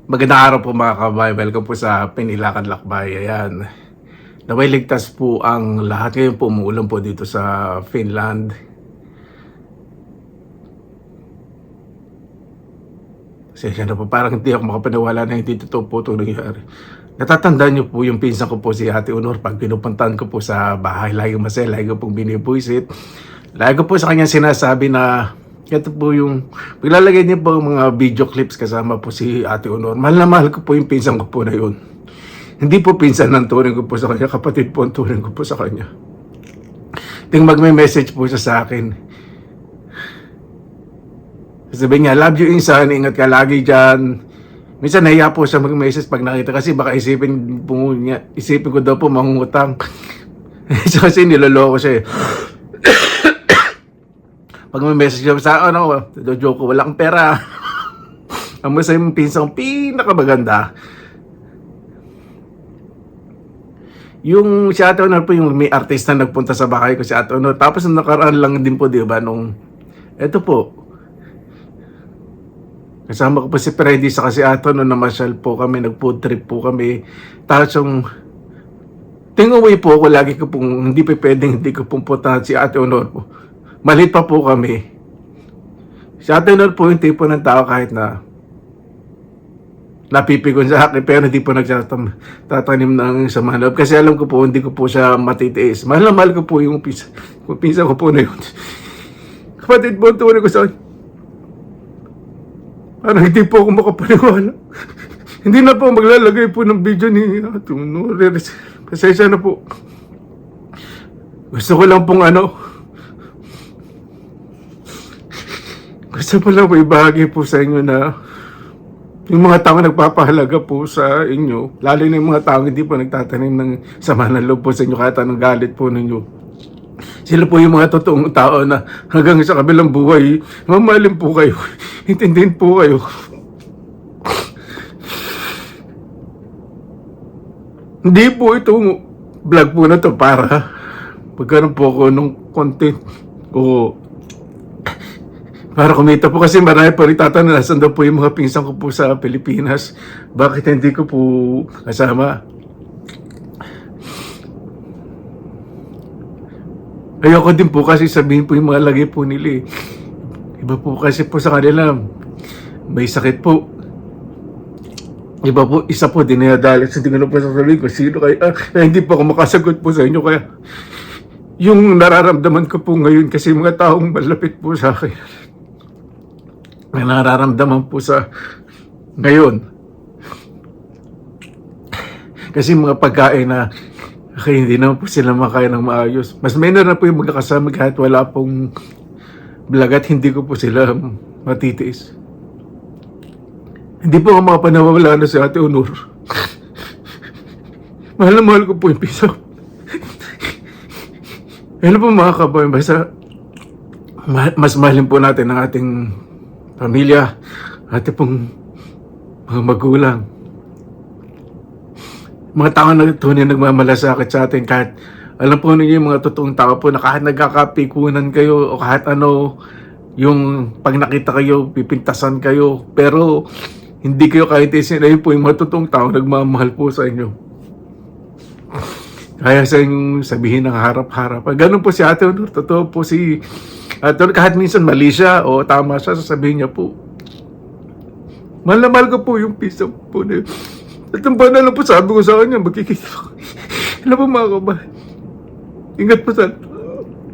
Magandang araw po mga kabay. Welcome po sa Pinilakan Lakbay. Ayan. Naway ligtas po ang lahat. Ngayon po umuulan po dito sa Finland. Pasensya na po. Parang hindi ako makapaniwala na hindi totoo po ito nangyari. Natatandaan niyo po yung pinsan ko po si Ate Honor. Pag pinupuntahan ko po sa bahay, lagi masaya, lagi ko pong binibuisit. Lagi ko po sa kanya sinasabi na ito po yung, paglalagay niya po mga video clips kasama po si Ate Honor. Mahal na mahal ko po yung pinsan ko po na yun. Hindi po pinsan ng turing ko po sa kanya, kapatid po ang turing ko po sa kanya. Ting magme-message po siya sa akin. Sabi niya, love you insan, ingat ka lagi dyan. Minsan nahiya po siya mag-message pag nakita kasi baka isipin ko daw po mangungutang. So kasi niloloko siya eh. Pag may message siya sa joke ko, wala kang pera. Ang masaya yung pinsan kong pinakamaganda. Yung si Ate Honor po, yung may artista nagpunta sa bahay ko si Ate Honor. Tapos nakaraan lang din po, di ba, nung, eto po, kasama ko po si Freddy sa kasi Ate Honor, namasyal po kami, nag-food trip po kami. Tapos yung, tingaway po ako, lagi ko pong, hindi ko pong puntahan si Ate Honor po. Malit pa po kami. Si Ate Honor po yung tipo ng tao kahit na napipigon sa akin pero hindi po nagtatanim ng sama loob. Kasi alam ko po hindi ko po siya matitiis. Mahal na mahal ko po yung pinsan ko po na yun. Kapatid po ang tunay ko sa akin. Parang hindi po ako makapaniwala. Hindi na po maglalagay po ng video ni Ate Honor. Pasensya na po. Gusto ko lang pong gusto ko lang po ibahagi po sa inyo na yung mga tao nagpapahalaga po sa inyo, lalo na yung mga tao hindi po nagtatanim ng sama ng loob po sa inyo kahit anong galit po ninyo. Sila po yung mga totoong tao na hanggang sa kabilang buhay, mamahalin po kayo, intindihin po kayo. Hindi po itong vlog po na to para pagkaroon po ako ng content o para kumita po kasi marami po rin tatanong nasan daw po yung mga pinsan ko po sa Pilipinas. Bakit hindi ko po kasama? Ayoko din po kasi sabihin po yung mga lagay po nila eh. Iba po kasi po sa kanila, may sakit po. Iba po, isa po dinadalit sa tingin po sasabihin ko, sino kayo? Hindi po ako makasagot po sa inyo kaya yung nararamdaman ko po ngayon kasi mga taong malapit po sa akin na nararamdaman po sa ngayon kasi mga pagkain na okay, hindi naman po sila makain ng maayos. Mas minor na po yung magkakasama kahit wala pong vlog at hindi ko po sila matitiis. Hindi po ako makapanawala na si Ate Honor. Mahal na mahal ko po yung piso. Ano po mga kabayan, basta mas mahalin po natin ang ating pamilya, ating pong mga magulang. Mga tao na tunay nagmamalasakit sa atin kahit alam po ninyo yung mga totoong tao po na kahit nagkakapikunan kayo o kahit yung pag nakita kayo, pipintasan kayo, pero hindi kayo kahit isin, ayun po yung mga totoong tao nagmamahal po sa inyo. Kaya sa inyong sabihin ng harap-harap. Ganun po si Ate Honor, totoo po si Ate Honor, kahit minsan mali siya o tama siya, sasabihin niya po. Mahal na mahal ko po yung piso po na yun. At ang banal po sabi ko sa kanya, magkikita ko. Alam po mga kabahay, ingat po sa